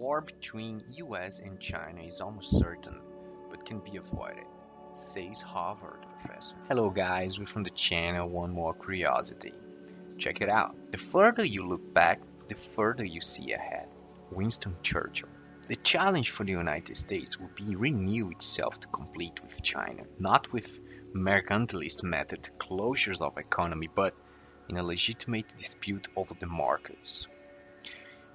war between US and China is almost certain, but can be avoided, says Harvard professor. Hello guys, we're from the channel One More Curiosity. Check it out. The further you look back, the further you see ahead. Winston Churchill. The challenge for the United States will be renew itself to compete with China, not with mercantilist method closures of economy, but in a legitimate dispute over the markets.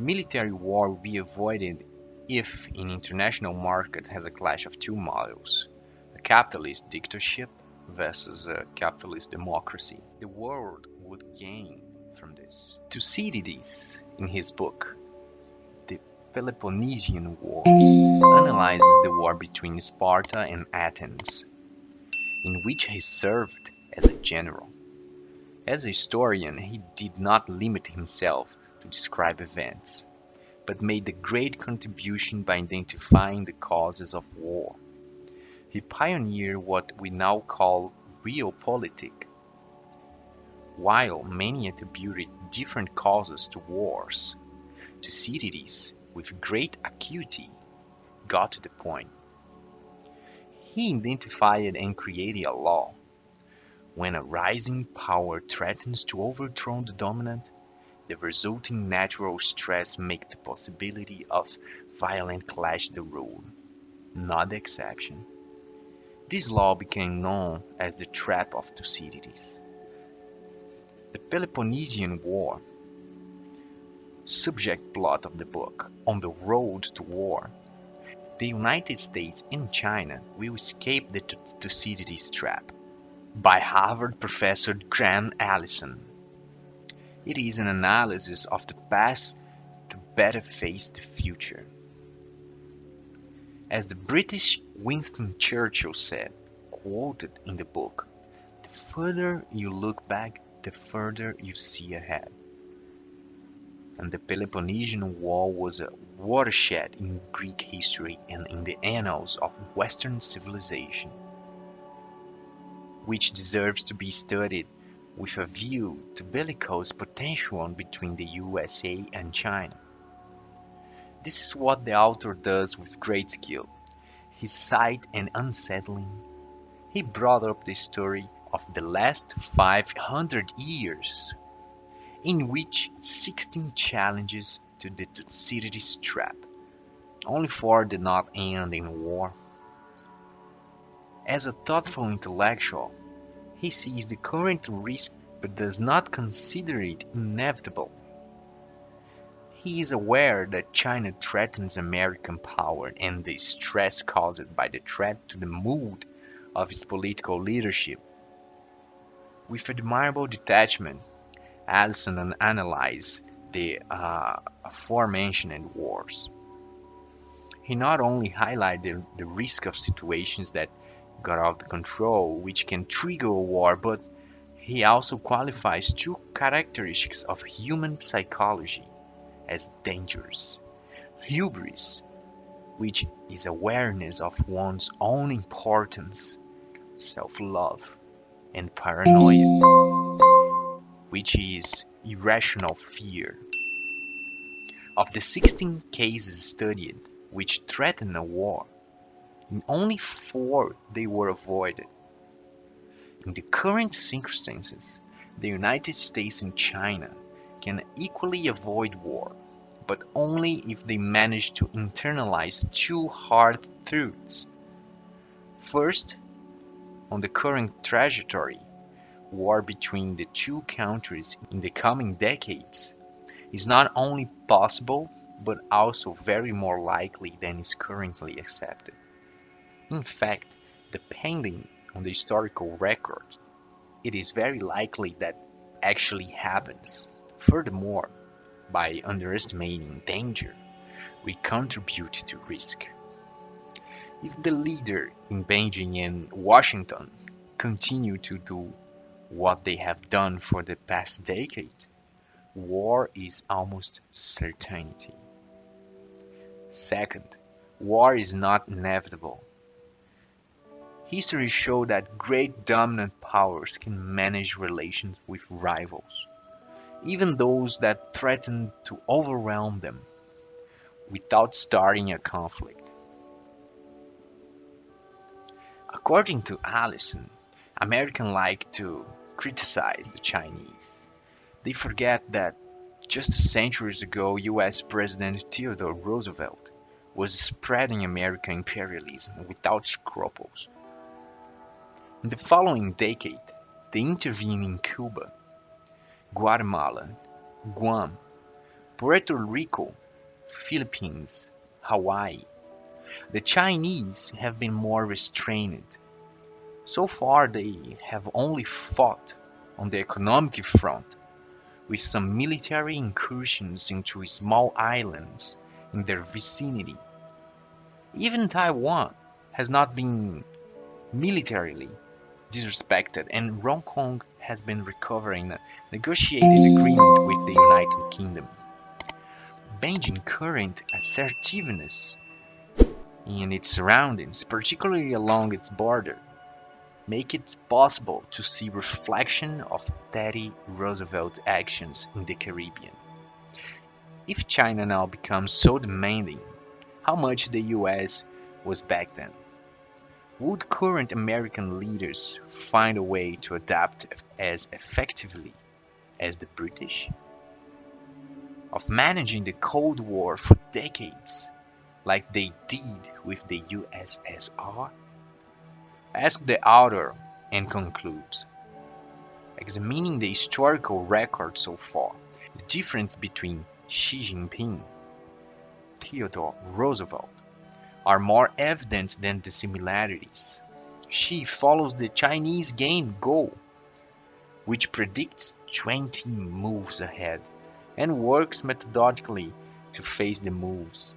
Military war will be avoided if an international market has a clash of two models, a capitalist dictatorship versus a capitalist democracy. The world would gain from this. Thucydides, in his book, The Peloponnesian War, analyzes the war between Sparta and Athens, in which he served as a general. As a historian, he did not limit himself to describe events, but made a great contribution by identifying the causes of war. He pioneered what we now call realpolitik. While many attributed different causes to wars, Thucydides, with great acuity, got to the point. He identified and created a law. When a rising power threatens to overthrow the dominant, the resulting natural stress makes the possibility of violent clash the rule, not the exception. This law became known as the trap of Thucydides. The Peloponnesian War, subject plot of the book, on the road to war. The United States and China will escape the Thucydides trap, by Harvard professor Graham Allison. It is an analysis of the past to better face the future. As the British Winston Churchill said, quoted in the book, the further you look back, the further you see ahead. And the Peloponnesian War was a watershed in Greek history and in the annals of Western civilization, which deserves to be studied with a view to bellicose potential between the USA and China. This is what the author does with great skill. His sight and unsettling. He brought up the story of the last 500 years, in which 16 challenges to the Thucydides trap, only 4 did not end in war. As a thoughtful intellectual, he sees the current risk but does not consider it inevitable. He is aware that China threatens American power and the stress caused by the threat to the mood of its political leadership. With admirable detachment, Allison analyzes the aforementioned wars. He not only highlighted the risk of situations that got out of control, which can trigger a war, but he also qualifies 2 characteristics of human psychology as dangerous. Hubris, which is awareness of one's own importance, self-love, and paranoia, which is irrational fear. Of the 16 cases studied which threatened a war, in only 4 they were avoided. In the current circumstances, the United States and China can equally avoid war, but only if they manage to internalize 2 hard truths. First, on the current trajectory, war between the 2 countries in the coming decades is not only possible, but also very more likely than is currently accepted. In fact, depending on the historical record, it is very likely that actually happens. Furthermore, by underestimating danger, we contribute to risk. If the leader in Beijing and Washington continue to do what they have done for the past decade, war is almost certainty. Second, war is not inevitable. History shows that great dominant powers can manage relations with rivals, even those that threaten to overwhelm them. without starting a conflict. According to Allison, Americans like to criticize the Chinese. They forget that just centuries ago, US President Theodore Roosevelt was spreading American imperialism without scruples. In the following decade, they intervened in Cuba, Guatemala, Guam, Puerto Rico, Philippines, Hawaii. The Chinese have been more restrained. So far, they have only fought on the economic front, with some military incursions into small islands in their vicinity. Even Taiwan has not been militarily disrespected, and Hong Kong has been recovering a negotiated agreement with the United Kingdom. Beijing's current assertiveness in its surroundings, particularly along its border, make it possible to see reflection of Teddy Roosevelt's actions in the Caribbean. If China now becomes so demanding, how much the US was back then? Would current American leaders find a way to adapt as effectively as the British? Of managing the Cold War for decades, like they did with the USSR? Ask the author and concludes. Examining the historical record so far, the difference between Xi Jinping, Theodore Roosevelt, are more evident than the similarities. Xi follows the Chinese game Go, which predicts 20 moves ahead and works methodically to face the moves,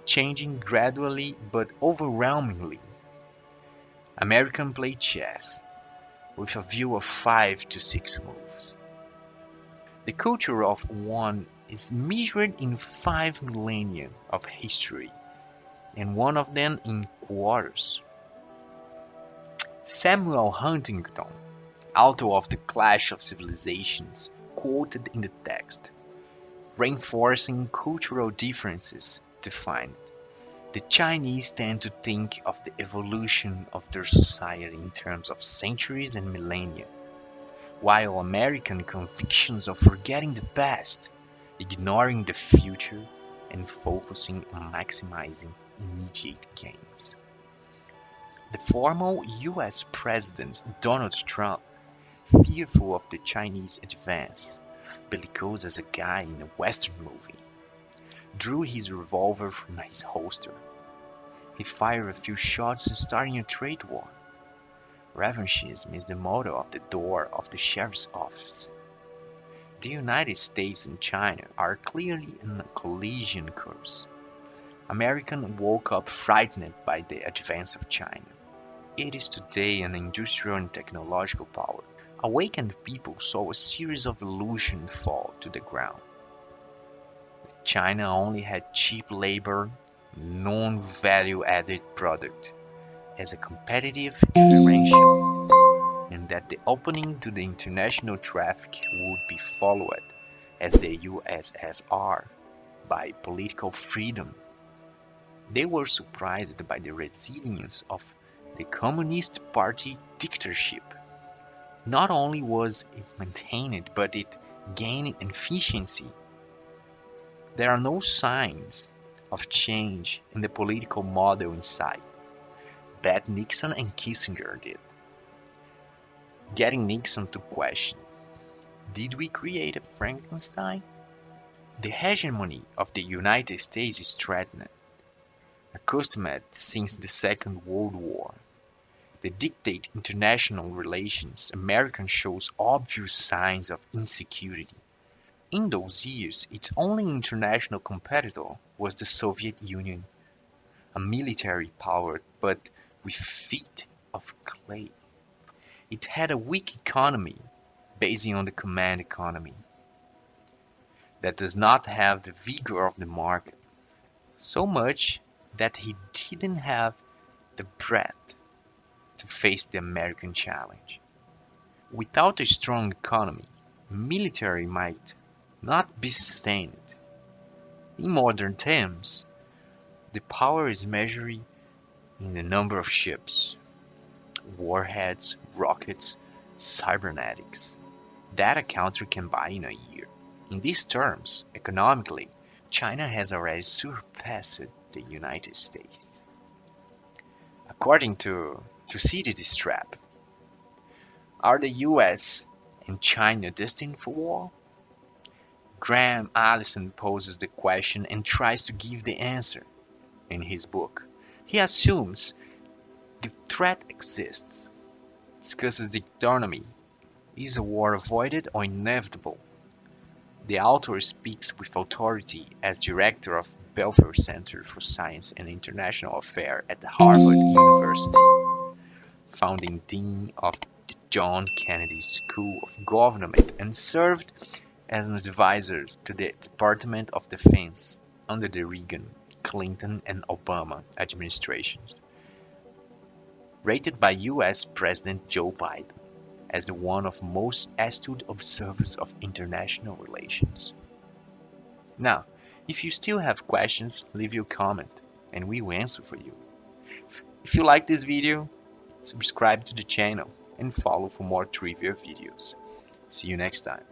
changing gradually but overwhelmingly. American play chess with a view of 5 to 6 moves. The culture of one is measured in 5 millennia of history, and one of them in quarters. Samuel Huntington, author of The Clash of Civilizations, quoted in the text, reinforcing cultural differences, defined. The Chinese tend to think of the evolution of their society in terms of centuries and millennia, while American convictions of forgetting the past, ignoring the future, and focusing on maximizing immediate gains. The former US President Donald Trump, fearful of the Chinese advance, bellicose as a guy in a Western movie, drew his revolver from his holster. He fired a few shots starting a trade war. Revanchism is the motto of the door of the sheriff's office. The United States and China are clearly in a collision course. Americans woke up frightened by the advance of China. It is today an industrial and technological power. Awakened people saw a series of illusions fall to the ground. China only had cheap labor, non-value-added product as a competitive differential, and that the opening to the international traffic would be followed, as the USSR, by political freedom. They were surprised by the resilience of the Communist Party dictatorship. Not only was it maintained, but it gained efficiency. There are no signs of change in the political model in sight. That Nixon and Kissinger did. Getting Nixon to question, did we create a Frankenstein? The hegemony of the United States is threatened. Accustomed since the Second World War, to dictate international relations, America shows obvious signs of insecurity. In those years, its only international competitor was the Soviet Union, a military power but with feet of clay. It had a weak economy based on the command economy that does not have the vigor of the market, so much that he didn't have the breadth to face the American challenge. Without a strong economy, military might not be sustained. In modern terms, the power is measured in the number of ships, warheads, rockets, cybernetics that a country can buy in a year. In these terms, economically, China has already surpassed the United States. According to Thucydides' trap, are the US and China destined for war? Graham Allison poses the question and tries to give the answer in his book. He assumes the threat exists, discusses the economy. Is a war avoided or inevitable? The author speaks with authority as director of Belfer Center for Science and International Affairs at Harvard University, founding dean of the John Kennedy School of Government, and served as an advisor to the Department of Defense under the Reagan, Clinton, and Obama administrations. Rated by US President Joe Biden as the one of most astute observers of international relations. Now, if you still have questions, leave your comment and we will answer for you. If you like this video, subscribe to the channel and follow for more trivia videos. See you next time.